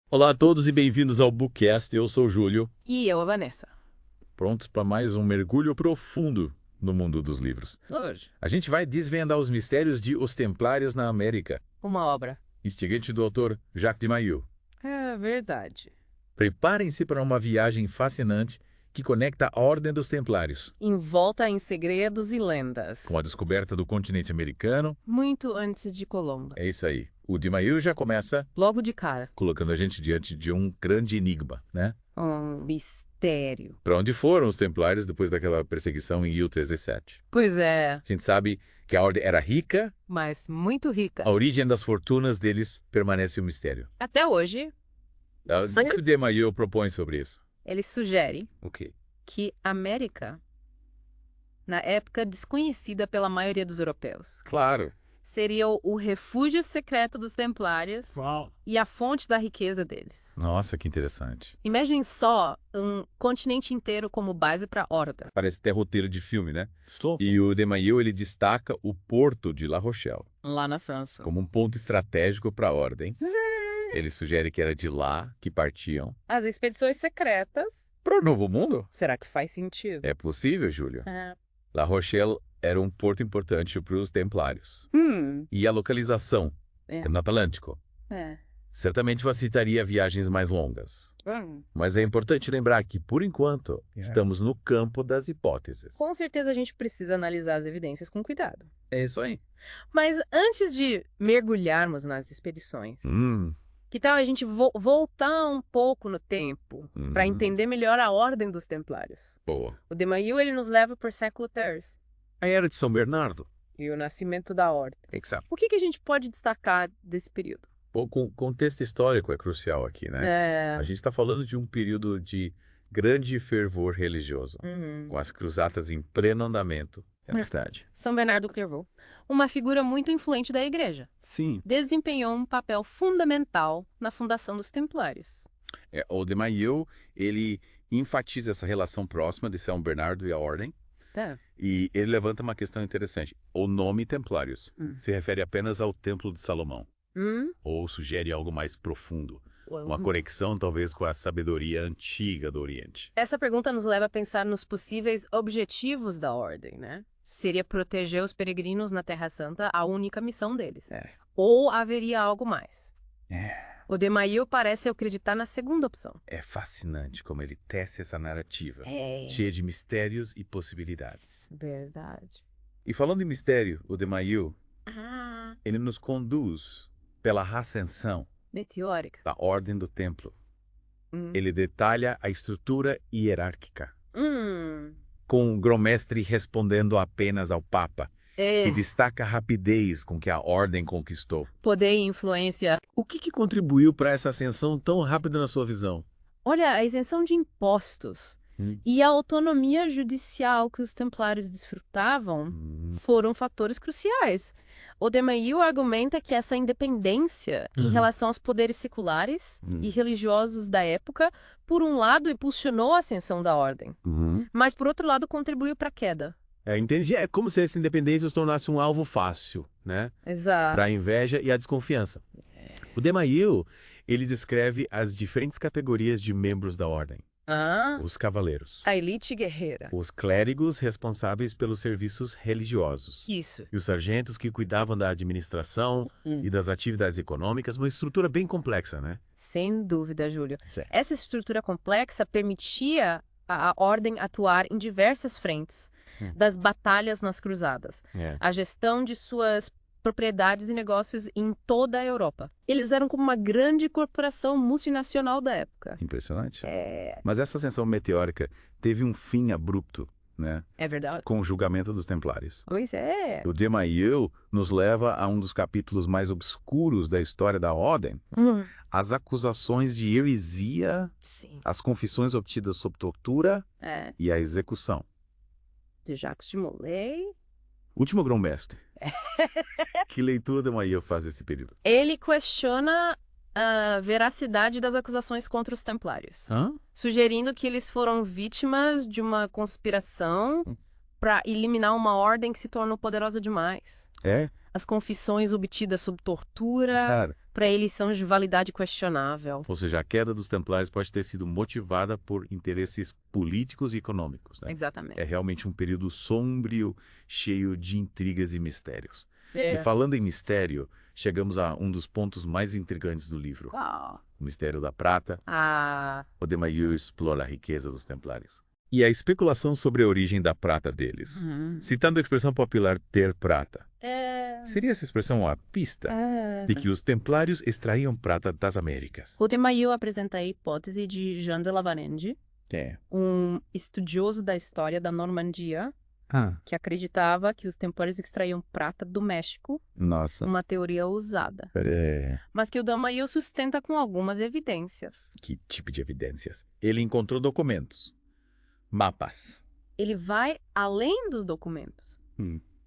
Olá a todos e bem-vindos ao Bookcast. Eu sou o Júlio, E eu, a Vanessa. prontos para mais um mergulho profundo no mundo dos livros. Hoje. A gente vai desvendar os mistérios de Os Templários na América, Uma obra. instigante do autor Jacques de Mailloux. É verdade. Preparem-se para uma viagem fascinante que conecta a Ordem dos Templários Envolta em segredos e lendas. com a descoberta do continente americano. Muito antes de Colombo. É isso aí. O de Mailloux já começa Logo de cara. colocando a gente diante de um grande enigma, né? Um mistério. Para onde foram os Templários depois daquela perseguição em 1017? Pois é, A gente sabe que a Ordem era rica. mas muito rica. A origem das fortunas deles permanece um mistério. Até hoje, O que o de Mailloux propõe sobre isso? ele sugere O quê? que a América, na época desconhecida pela maioria dos europeus, Claro. seria o refúgio secreto dos Templários e a fonte da riqueza deles. Nossa, que interessante. Imaginem só um continente inteiro como base para a Horda. Parece até roteiro de filme, né? E o de Mailloux, ele destaca o porto de La Rochelle Lá na França. como um ponto estratégico para a Ordem. Ele sugere que era de lá que partiam. As expedições secretas. Para o Novo Mundo? Será que faz sentido? É possível, Júlio. É. La Rochelle era um porto importante para os Templários. E a localização, É. no Atlântico, É. certamente facilitaria viagens mais longas. Mas é importante lembrar que, por enquanto, estamos no campo das hipóteses. Com certeza a gente precisa analisar as evidências com cuidado. É isso aí. Mas antes de mergulharmos nas expedições, Hum, que tal a gente voltar um pouco no tempo para entender melhor a ordem dos Templários? boa. O de Mailloux, ele nos leva por século III A Era de São Bernardo. e o nascimento da ordem. Exato. O que a gente pode destacar desse período? O contexto histórico é crucial aqui, né? É. A gente está falando de um período de grande fervor religioso, com as cruzadas em pleno andamento. É verdade. São Bernardo Clairvaux, uma figura muito influente da igreja, Sim. desempenhou um papel fundamental na fundação dos Templários. O de Mailloux, ele enfatiza essa relação próxima de São Bernardo e a Ordem. Tá. E ele levanta uma questão interessante. O nome Templários se refere apenas ao Templo de Salomão, ou sugere algo mais profundo, uma conexão talvez com a sabedoria antiga do Oriente. Essa pergunta nos leva a pensar nos possíveis objetivos da ordem, né? Seria proteger os peregrinos na Terra Santa a única missão deles? Ou haveria algo mais? O de Mailloux parece acreditar na segunda opção. É fascinante como ele tece essa narrativa, É. cheia de mistérios e possibilidades. Verdade. E falando em mistério, o de Mailloux, ele nos conduz pela ascensão Meteórica. da Ordem do Templo. Ele detalha a estrutura hierárquica, com o grão-mestre respondendo apenas ao Papa, e destaca a rapidez com que a Ordem conquistou. Poder e influência. O que contribuiu para essa ascensão tão rápida na sua visão? Olha, a isenção de impostos e a autonomia judicial que os templários desfrutavam foram fatores cruciais. O de Mailloux argumenta que essa independência em relação aos poderes seculares e religiosos da época, por um lado, impulsionou a ascensão da ordem, mas, por outro lado, contribuiu para a queda. Entendi. É como se essa independência os tornasse um alvo fácil, né? Exato. Para a inveja e a desconfiança. O de Mailloux, ele descreve as diferentes categorias de membros da ordem. Os cavaleiros, A elite guerreira. os clérigos responsáveis pelos serviços religiosos Isso. e os sargentos que cuidavam da administração e das atividades econômicas, uma estrutura bem complexa, né? Sem dúvida, Júlio. Certo. Essa estrutura complexa permitia a ordem atuar em diversas frentes das batalhas nas cruzadas, a gestão de suas propriedades e negócios em toda a Europa. Eles eram como uma grande corporação multinacional da época. Impressionante. Mas essa ascensão meteórica teve um fim abrupto, né? É verdade? Com o julgamento dos Templários. Pois é. O de Mailloux nos leva a um dos capítulos mais obscuros da história da Ordem, as acusações de heresia, Sim. as confissões obtidas sob tortura e a execução. De Jacques de Molay. Último grão-mestre. Que leitura de Mailloux faz desse período? Ele questiona a veracidade das acusações contra os Templários, sugerindo que eles foram vítimas de uma conspiração para eliminar uma ordem que se tornou poderosa demais. É? As confissões obtidas sob tortura Para eles são de validade questionável. Ou seja, a queda dos templários pode ter sido motivada por interesses políticos e econômicos, né? Exatamente. É realmente um período sombrio, cheio de intrigas e mistérios. E falando em mistério, chegamos a um dos pontos mais intrigantes do livro. Qual? O mistério da prata. Ah. O de Mayeux explora a riqueza dos templários. E a especulação sobre a origem da prata deles. Citando a expressão popular ter prata. Seria essa expressão uma pista de que os templários extraíam prata das Américas? O de Mayeux apresenta a hipótese de Jean de La Varenne, um estudioso da história da Normandia, que acreditava que os templários extraíam prata do México. Nossa. Uma teoria ousada. Mas que o de Mayeux sustenta com algumas evidências. Que tipo de evidências? Ele encontrou documentos, mapas. Ele vai além dos documentos.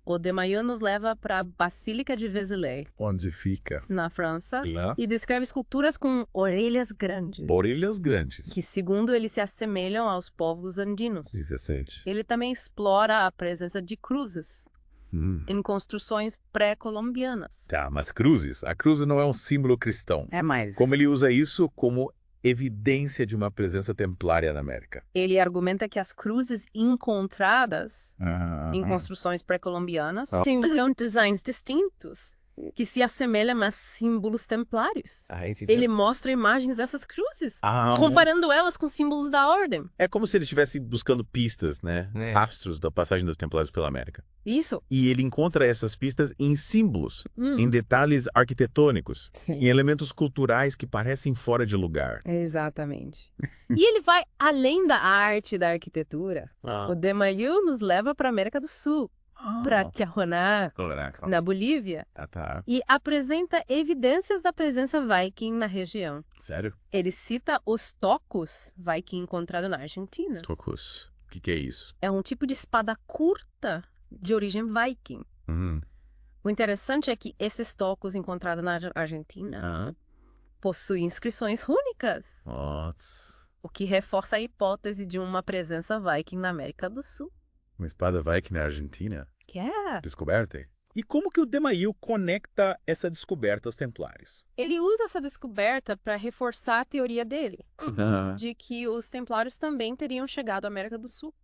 O de Mayeux nos leva para a Basílica de Vézelay. Onde fica? Na França. Lá. E descreve esculturas com orelhas grandes. Orelhas grandes. Que, segundo ele, se assemelham aos povos andinos. 17. Ele também explora a presença de cruzes em construções pré-colombianas. Tá, mas cruzes? A cruz não é um símbolo cristão. Mas... Como ele usa isso como evidência de uma presença templária na América? Ele argumenta que as cruzes encontradas em construções pré-colombianas têm designs distintos que se assemelham a símbolos templários. Ele mostra imagens dessas cruzes, comparando elas com símbolos da ordem. É como se ele estivesse buscando pistas, né? Rastros da passagem dos templários pela América. Isso. E ele encontra essas pistas em símbolos, em detalhes arquitetônicos, em elementos culturais que parecem fora de lugar. Exatamente. E ele vai além da arte e da arquitetura. O de Mayeux nos leva para a América do Sul, para Tijuana, na Bolívia, e apresenta evidências da presença viking na região. Sério? Ele cita os tocos viking encontrado na Argentina. Tocos. O que é isso? É um tipo de espada curta de origem viking. O interessante é que esses tocos encontrados na Argentina possuem inscrições rúnicas, o que reforça a hipótese de uma presença viking na América do Sul. Uma espada viking na Argentina? Que é? Descoberta? E como que o de Mayeux conecta essa descoberta aos templários? Ele usa essa descoberta para reforçar a teoria dele, de que os templários também teriam chegado à América do Sul.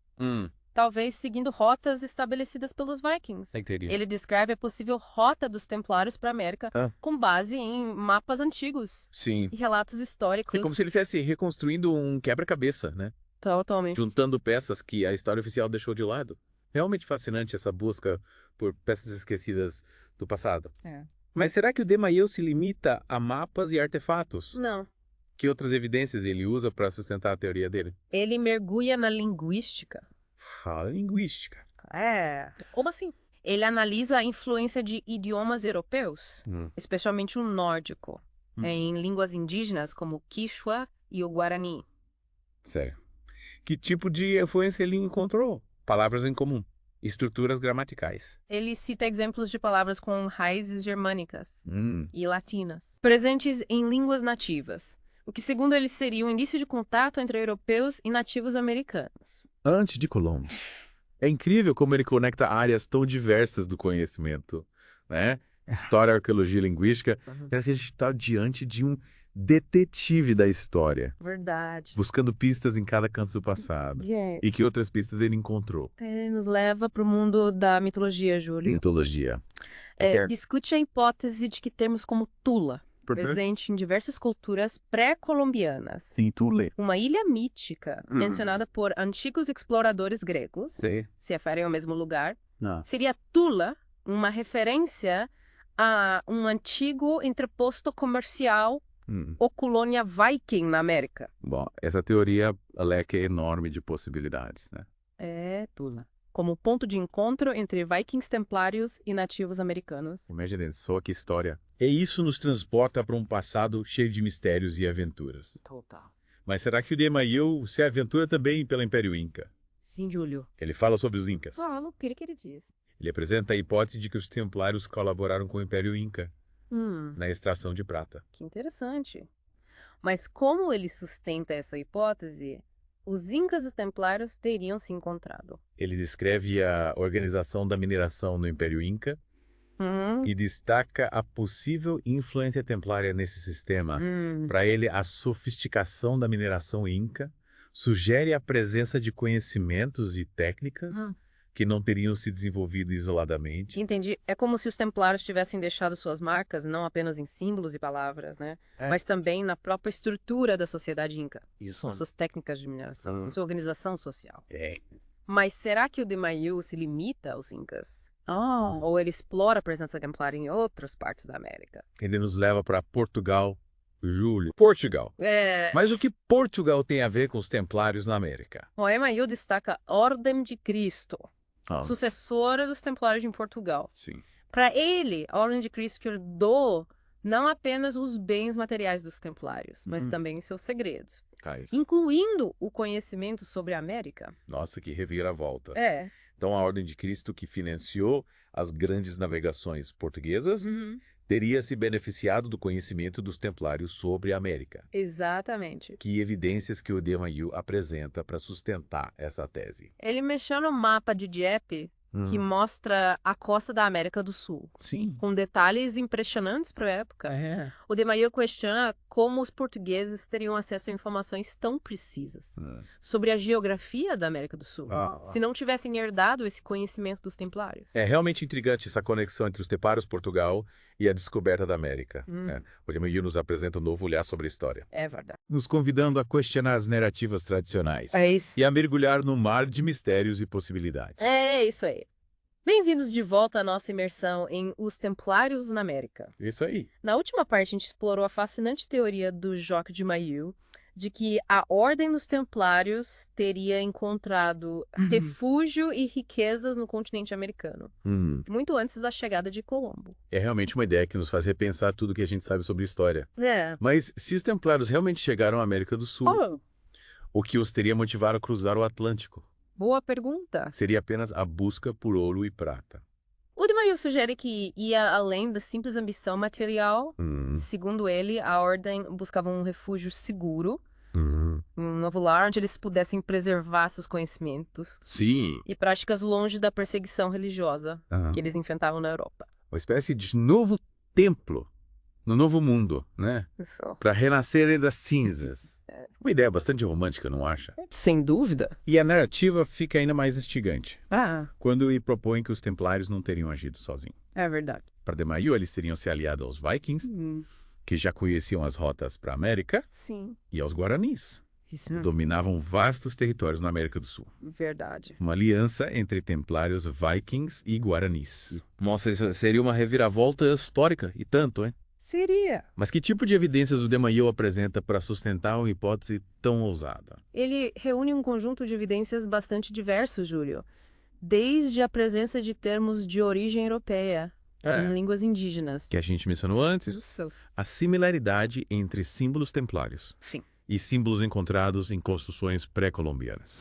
Talvez seguindo rotas estabelecidas pelos vikings. Ele descreve a possível rota dos templários para a América com base em mapas antigos e relatos históricos. É como se ele estivesse reconstruindo um quebra-cabeça, né? Totalmente. Juntando peças que a história oficial deixou de lado. Realmente fascinante essa busca por peças esquecidas do passado. Mas será que o de Mayeux se limita a mapas e artefatos? Não. Que outras evidências ele usa para sustentar a teoria dele? Ele mergulha na linguística. Linguística. Como assim? Ele analisa a influência de idiomas europeus, especialmente o nórdico, em línguas indígenas como o Quichua e o Guarani. Sério. Que tipo de influência ele encontrou? Palavras em comum, estruturas gramaticais. Ele cita exemplos de palavras com raízes germânicas e latinas, presentes em línguas nativas, o que, segundo ele, seria um indício de contato entre europeus e nativos americanos. Antes de Colombo. É incrível como ele conecta áreas tão diversas do conhecimento, né? História, arqueologia, linguística. Parece que a gente está diante de um detetive da história. Verdade. Buscando pistas em cada canto do passado. E que outras pistas ele encontrou? Ele nos leva para o mundo da mitologia, Júlio. Mitologia. Discute a hipótese de que termos como Tula, presente em diversas culturas pré-colombianas. Sim, Tule. Uma ilha mítica, mencionada por antigos exploradores gregos, se referem ao mesmo lugar. Seria Tula uma referência a um antigo entreposto comercial ou colônia viking na América. Bom, essa teoria leque é enorme de possibilidades, né? Tula. Como ponto de encontro entre vikings templários e nativos americanos. Imagina só que história. E isso nos transporta para um passado cheio de mistérios e aventuras. Total. Mas será que o de Mayeux se aventura também pelo Império Inca? Sim, Júlio. Ele fala sobre os Incas. Fala, o que ele diz? Ele apresenta a hipótese de que os templários colaboraram com o Império Inca na extração de prata. Que interessante. Mas como ele sustenta essa hipótese, os Incas e os Templários teriam se encontrado. Ele descreve a organização da mineração no Império Inca e destaca a possível influência templária nesse sistema. Para ele, a sofisticação da mineração inca sugere a presença de conhecimentos e técnicas que não teriam se desenvolvido isoladamente. Entendi. É como se os templários tivessem deixado suas marcas, não apenas em símbolos e palavras, né? Mas também na própria estrutura da sociedade inca. Isso. Suas técnicas de mineração, sua organização social. É. Mas será que o de Maio se limita aos incas? Ou ele explora a presença templária em outras partes da América? Ele nos leva para Portugal, Júlio. Portugal. Mas o que Portugal tem a ver com os templários na América? O Email destaca a Ordem de Cristo, sucessora dos templários em Portugal. Sim. Para ele, a Ordem de Cristo herdou não apenas os bens materiais dos templários, mas também seus segredos, incluindo o conhecimento sobre a América. Nossa, que reviravolta. É. Então, a Ordem de Cristo, que financiou as grandes navegações portuguesas, teria se beneficiado do conhecimento dos templários sobre a América. Exatamente. Que evidências que o de Maio apresenta para sustentar essa tese? Ele mexeu no mapa de Dieppe, que mostra a costa da América do Sul. Sim. Com detalhes impressionantes para a época. O de Maio questiona como os portugueses teriam acesso a informações tão precisas sobre a geografia da América do Sul, se não tivessem herdado esse conhecimento dos templários. É realmente intrigante essa conexão entre os templários, Portugal e a descoberta da América. O de Maio nos apresenta um novo olhar sobre a história. É verdade. Nos convidando a questionar as narrativas tradicionais. É isso. E a mergulhar no mar de mistérios e possibilidades. É isso aí. Bem-vindos de volta à nossa imersão em Os Templários na América. Isso aí. Na última parte, a gente explorou a fascinante teoria do Jacques de Maillet de que a Ordem dos Templários teria encontrado refúgio e riquezas no continente americano, muito antes da chegada de Colombo. É realmente uma ideia que nos faz repensar tudo que a gente sabe sobre história. É. Mas se os templários realmente chegaram à América do Sul, o que os teria motivado a cruzar o Atlântico? Boa pergunta. Seria apenas a busca por ouro e prata. O de Maillet sugere que ia além da simples ambição material. Segundo ele, a Ordem buscava um refúgio seguro, um novo lar onde eles pudessem preservar seus conhecimentos e práticas longe da perseguição religiosa que eles enfrentavam na Europa. Uma espécie de novo templo no novo mundo, né? Isso. Para renascerem das cinzas. Uma ideia bastante romântica, não acha? Sem dúvida. E a narrativa fica ainda mais instigante. Quando ele propõe que os templários não teriam agido sozinhos. É verdade. Para de Maio, eles teriam se aliado aos Vikings, que já conheciam as rotas para a América, e aos Guaranis. Isso. Dominavam vastos territórios na América do Sul. Verdade. Uma aliança entre templários, Vikings e Guaranis. Nossa, isso seria uma reviravolta histórica, e tanto, hein? Seria. Mas que tipo de evidências o de Maio apresenta para sustentar uma hipótese tão ousada? Ele reúne um conjunto de evidências bastante diverso, Júlio. Desde a presença de termos de origem europeia em línguas indígenas. Que a gente mencionou antes. Isso. A similaridade entre símbolos templários. Sim. E símbolos encontrados em construções pré-colombianas.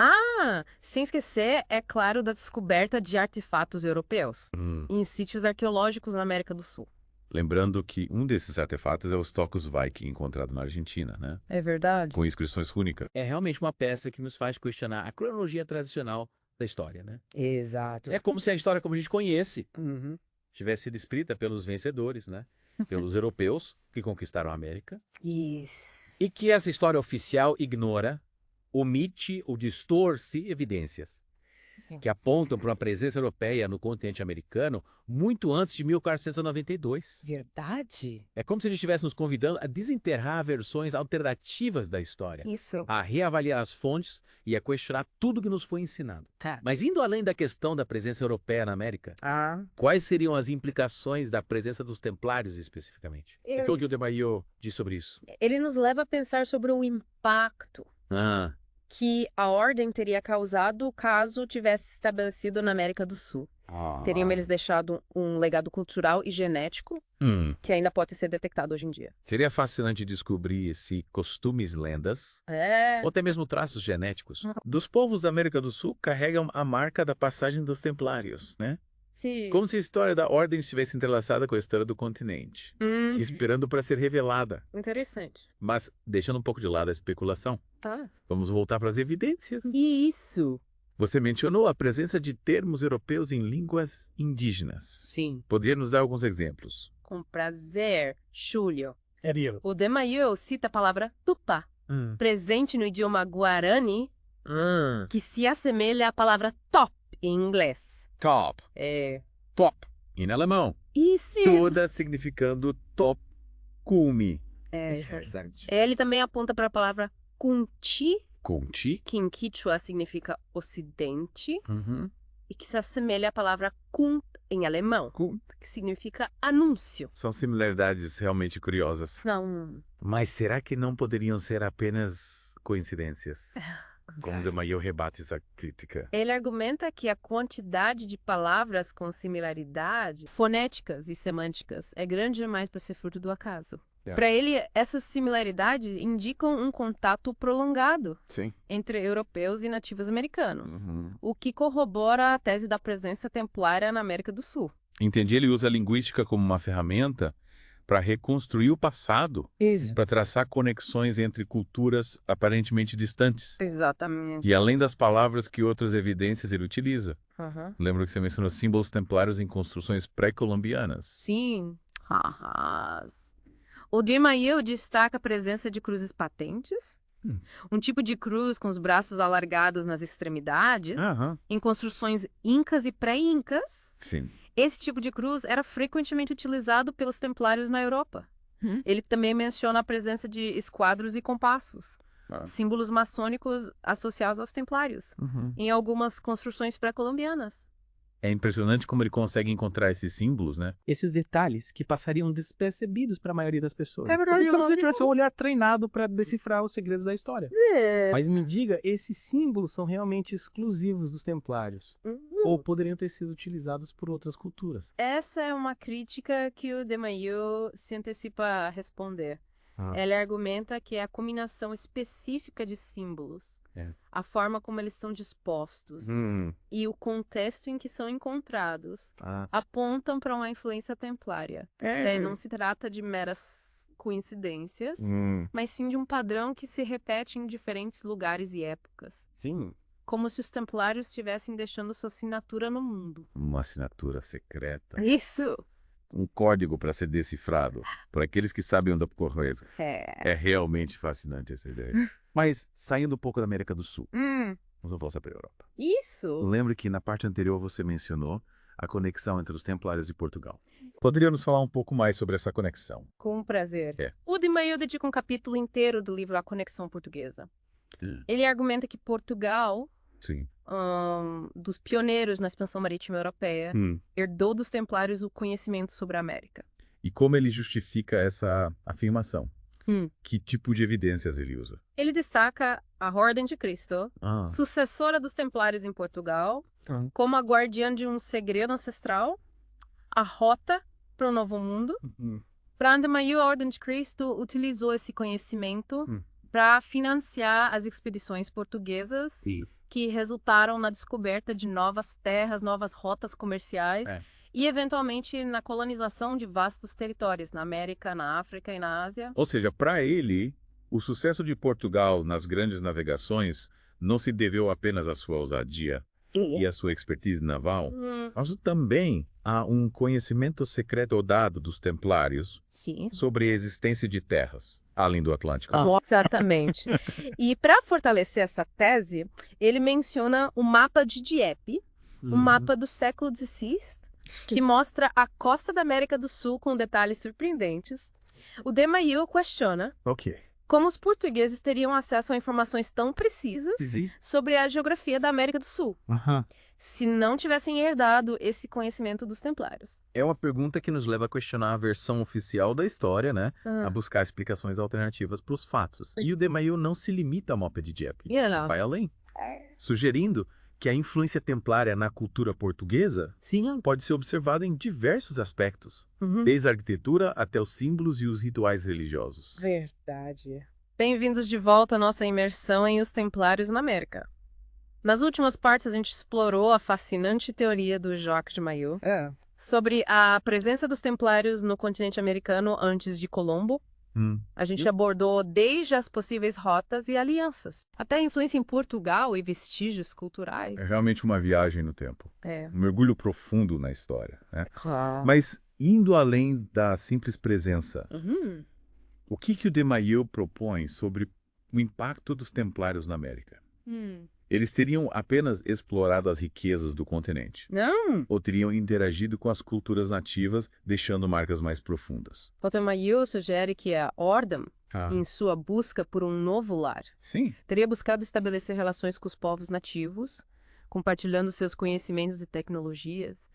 Sem esquecer, é claro, da descoberta de artefatos europeus em sítios arqueológicos na América do Sul. Lembrando que um desses artefatos é o Stockus Viking, encontrado na Argentina, né? É verdade. Com inscrições rúnicas. É realmente uma peça que nos faz questionar a cronologia tradicional da história, né? Exato. É como se a história como a gente conhece tivesse sido escrita pelos vencedores, né? Pelos europeus que conquistaram a América. Isso. E que essa história oficial ignora, omite ou distorce evidências que apontam para uma presença europeia no continente americano muito antes de 1492. Verdade? É como se eles estivessem nos convidando a desenterrar versões alternativas da história. Isso. A reavaliar as fontes e a questionar tudo que nos foi ensinado. Mas indo além da questão da presença europeia na América, quais seriam as implicações da presença dos templários especificamente? O que o de Maio diz sobre isso? Ele nos leva a pensar sobre o impacto que a Ordem teria causado caso tivesse estabelecido na América do Sul. Teriam eles deixado um legado cultural e genético que ainda pode ser detectado hoje em dia. Seria fascinante descobrir se costumes, lendas, ou até mesmo traços genéticos dos povos da América do Sul carregam a marca da passagem dos templários, né? Sim. Como se a história da Ordem estivesse entrelaçada com a história do continente, esperando para ser revelada. Interessante. Mas, deixando um pouco de lado a especulação, vamos voltar para as evidências. Isso. Você mencionou a presença de termos europeus em línguas indígenas. Sim. Poderia nos dar alguns exemplos? Com prazer, Júlio. Ariel. O de Maio cita a palavra tupá, presente no idioma guarani, que se assemelha à palavra top em inglês. Top. Top em alemão. Isso. Toda significando top cume. Ele também aponta para a palavra kunti, Conti. que em Quechua significa ocidente, e que se assemelha à palavra kunt em alemão, que significa anúncio. São similaridades realmente curiosas. Não. Mas será que não poderiam ser apenas coincidências? Como de Maio rebate essa crítica. Ele argumenta que a quantidade de palavras com similaridade fonéticas e semânticas é grande demais para ser fruto do acaso. Para ele, essas similaridades indicam um contato prolongado entre europeus e nativos americanos, o que corrobora a tese da presença templária na América do Sul. Entendi, ele usa a linguística como uma ferramenta para reconstruir o passado, para traçar conexões entre culturas aparentemente distantes. Exatamente. E além das palavras, que outras evidências ele utiliza? Lembro que você mencionou símbolos templários em construções pré-colombianas. Sim. O de Maio destaca a presença de cruzes patentes, um tipo de cruz com os braços alargados nas extremidades, em construções incas e pré-incas. Sim. Esse tipo de cruz era frequentemente utilizado pelos templários na Europa. Ele também menciona a presença de esquadros e compassos, símbolos maçônicos associados aos templários, em algumas construções pré-colombianas. É impressionante como ele consegue encontrar esses símbolos, né? Esses detalhes que passariam despercebidos para a maioria das pessoas. É verdade. Como se você tivesse um olhar treinado para decifrar os segredos da história. Mas me diga, esses símbolos são realmente exclusivos dos templários? Ou poderiam ter sido utilizados por outras culturas? Essa é uma crítica que o de Maio se antecipa a responder. Ele argumenta que é a combinação específica de símbolos, a forma como eles são dispostos e o contexto em que são encontrados apontam para uma influência templária. Não se trata de meras coincidências, mas sim de um padrão que se repete em diferentes lugares e épocas. Sim. Como se os templários estivessem deixando sua assinatura no mundo. Uma assinatura secreta. Isso! Um código para ser decifrado por aqueles que sabem onde correr. É realmente fascinante essa ideia. Mas, saindo um pouco da América do Sul, vamos voltar para a Europa. Isso! Lembro que na parte anterior você mencionou a conexão entre os templários e Portugal. Poderia nos falar um pouco mais sobre essa conexão? Com prazer. O de Maio dedica um capítulo inteiro do livro A Conexão Portuguesa. Ele argumenta que Portugal, dos pioneiros na expansão marítima europeia, herdou dos templários o conhecimento sobre a América. E como ele justifica essa afirmação? Que tipo de evidências ele usa? Ele destaca a Ordem de Cristo, sucessora dos templários em Portugal, como a guardiã de um segredo ancestral, a rota para o Novo Mundo. Para de Maio, a Ordem de Cristo utilizou esse conhecimento para financiar as expedições portuguesas que resultaram na descoberta de novas terras, novas rotas comerciais e, eventualmente, na colonização de vastos territórios na América, na África e na Ásia. Ou seja, para ele, o sucesso de Portugal nas grandes navegações não se deveu apenas à sua ousadia e à sua expertise naval, mas também a um conhecimento secreto dado dos templários sobre a existência de terras além do Atlântico. Exatamente. E para fortalecer essa tese, ele menciona o mapa de Dieppe, um mapa do século XVI, que mostra a costa da América do Sul com detalhes surpreendentes. O de Maio questiona como os portugueses teriam acesso a informações tão precisas sobre a geografia da América do Sul, se não tivessem herdado esse conhecimento dos templários. É uma pergunta que nos leva a questionar a versão oficial da história, né? A buscar explicações alternativas para os fatos. E o de Maio não se limita ao mapa de Dieppe. Vai além, sugerindo que a influência templária na cultura portuguesa pode ser observada em diversos aspectos, desde a arquitetura até os símbolos e os rituais religiosos. Verdade. Bem-vindos de volta à nossa imersão em Os Templários na América. Nas últimas partes, a gente explorou a fascinante teoria do Jacques de Maio sobre a presença dos templários no continente americano antes de Colombo, A gente abordou desde as possíveis rotas e alianças, até a influência em Portugal e vestígios culturais. É realmente uma viagem no tempo. Um mergulho profundo na história, né? Claro. Mas, indo além da simples presença, o que o de Maillet propõe sobre o impacto dos templários na América? Eles teriam apenas explorado as riquezas do continente? Não. Ou teriam interagido com as culturas nativas, deixando marcas mais profundas? O de Maillet sugere que a Ordem, em sua busca por um novo lar, teria buscado estabelecer relações com os povos nativos, compartilhando seus conhecimentos e tecnologias.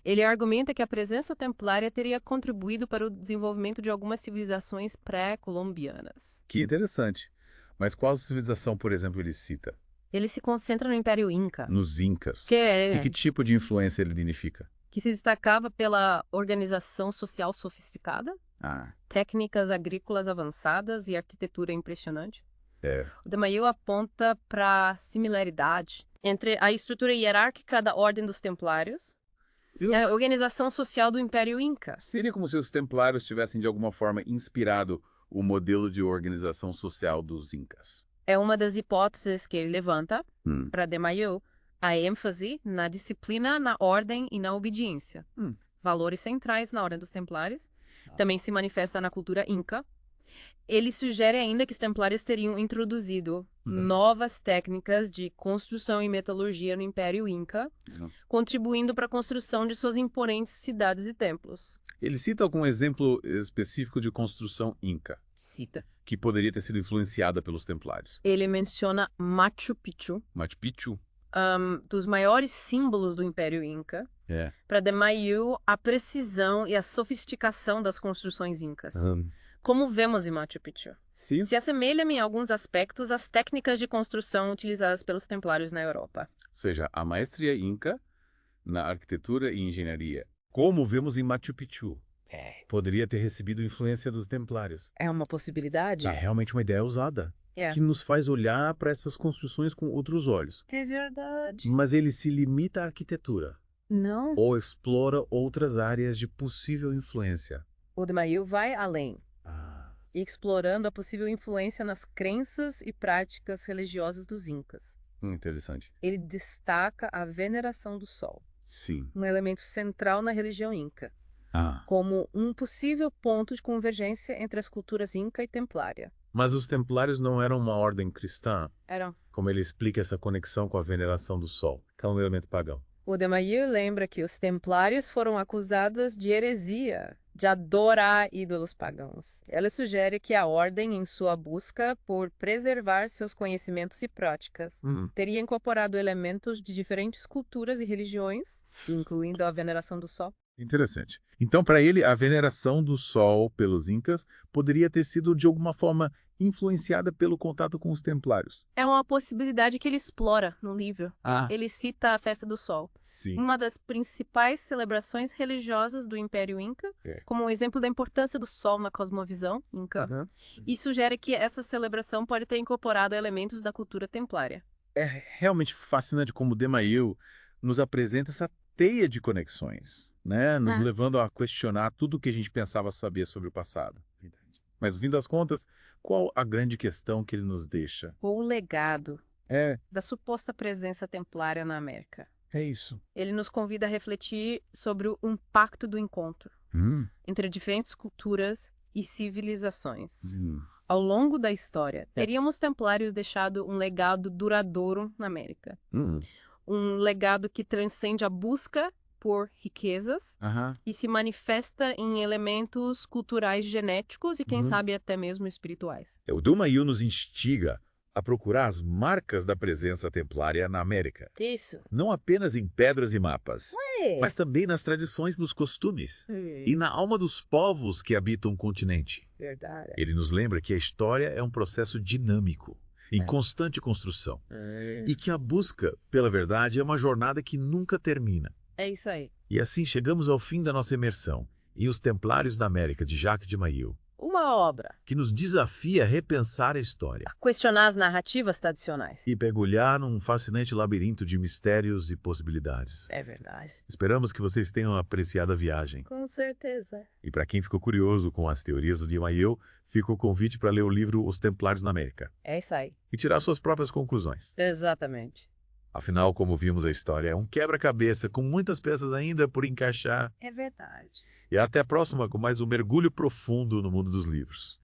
Ele argumenta que a presença templária teria contribuído para o desenvolvimento de algumas civilizações pré-colombianas. Que interessante. Mas qual civilização, por exemplo, ele cita? Ele se concentra no Império Inca. Nos Incas. E que tipo de influência ele dignifica? Que se destacava pela organização social sofisticada, técnicas agrícolas avançadas e arquitetura impressionante. O de Maillet aponta para a similaridade entre a estrutura hierárquica da Ordem dos Templários e a organização social do Império Inca. Seria como se os templários tivessem, de alguma forma, inspirado o modelo de organização social dos Incas. É uma das hipóteses que ele levanta para de Maillet, a ênfase na disciplina, na ordem e na obediência. Valores centrais na Ordem dos Templários. Também se manifesta na cultura Inca. Ele sugere ainda que os templários teriam introduzido novas técnicas de construção e metalurgia no Império Inca, contribuindo para a construção de suas imponentes cidades e templos. Ele cita algum exemplo específico de construção Inca? Cita. Que poderia ter sido influenciada pelos templários. Ele menciona Machu Picchu. Machu Picchu? Dos maiores símbolos do Império Inca. Para de Maillet, a precisão e a sofisticação das construções incas. Como vemos em Machu Picchu. Se assemelham em alguns aspectos às técnicas de construção utilizadas pelos templários na Europa. Ou seja, a maestria inca na arquitetura e engenharia, como vemos em Machu Picchu, poderia ter recebido influência dos templários. É uma possibilidade? É realmente uma ideia ousada, que nos faz olhar para essas construções com outros olhos. É verdade. Mas ele se limita à arquitetura? Não. Ou explora outras áreas de possível influência? O de Maillet vai além, explorando a possível influência nas crenças e práticas religiosas dos Incas. Interessante. Ele destaca a veneração do sol. Sim. Um elemento central na religião Inca. Como um possível ponto de convergência entre as culturas Inca e Templária. Mas os Templários não eram uma ordem cristã? Eram. Como ele explica essa conexão com a veneração do sol, que é um elemento pagão. O de Maillet lembra que os Templários foram acusados de heresia, de adorar ídolos pagãos. Ela sugere que a ordem, em sua busca por preservar seus conhecimentos e práticas, teria incorporado elementos de diferentes culturas e religiões, incluindo a veneração do sol. Interessante. Então, para ele, a veneração do sol pelos Incas poderia ter sido, de alguma forma, influenciada pelo contato com os Templários. É uma possibilidade que ele explora no livro. Ele cita a Festa do Sol, uma das principais celebrações religiosas do Império Inca, como um exemplo da importância do sol na cosmovisão Inca, e sugere que essa celebração pode ter incorporado elementos da cultura templária. É realmente fascinante como de Maillet nos apresenta essa teia de conexões, né? Nos levando a questionar tudo o que a gente pensava saber sobre o passado. Mas, no fim das contas, qual a grande questão que ele nos deixa? O legado da suposta presença templária na América. É isso. Ele nos convida a refletir sobre o impacto do encontro entre diferentes culturas e civilizações. Ao longo da história, teríamos templários deixado um legado duradouro na América. Um legado que transcende a busca por riquezas e se manifesta em elementos culturais genéticos e, quem sabe, até mesmo espirituais. O de Maillet nos instiga a procurar as marcas da presença templária na América. Isso. Não apenas em pedras e mapas, mas também nas tradições, nos costumes e na alma dos povos que habitam o continente. Verdade. Ele nos lembra que a história é um processo dinâmico, em constante construção, e que a busca pela verdade é uma jornada que nunca termina. É isso aí. E assim chegamos ao fim da nossa imersão em Os Templários da América, de Jacques de Maillet. Uma obra. Que nos desafia a repensar a história. A questionar as narrativas tradicionais. E mergulhar num fascinante labirinto de mistérios e possibilidades. É verdade. Esperamos que vocês tenham apreciado a viagem. Com certeza. E para quem ficou curioso com as teorias do DeMaio, fica o convite para ler o livro Os Templários na América. É isso aí. E tirar suas próprias conclusões. Exatamente. Afinal, como vimos, a história é um quebra-cabeça com muitas peças ainda por encaixar. É verdade. E até a próxima com mais um mergulho profundo no mundo dos livros.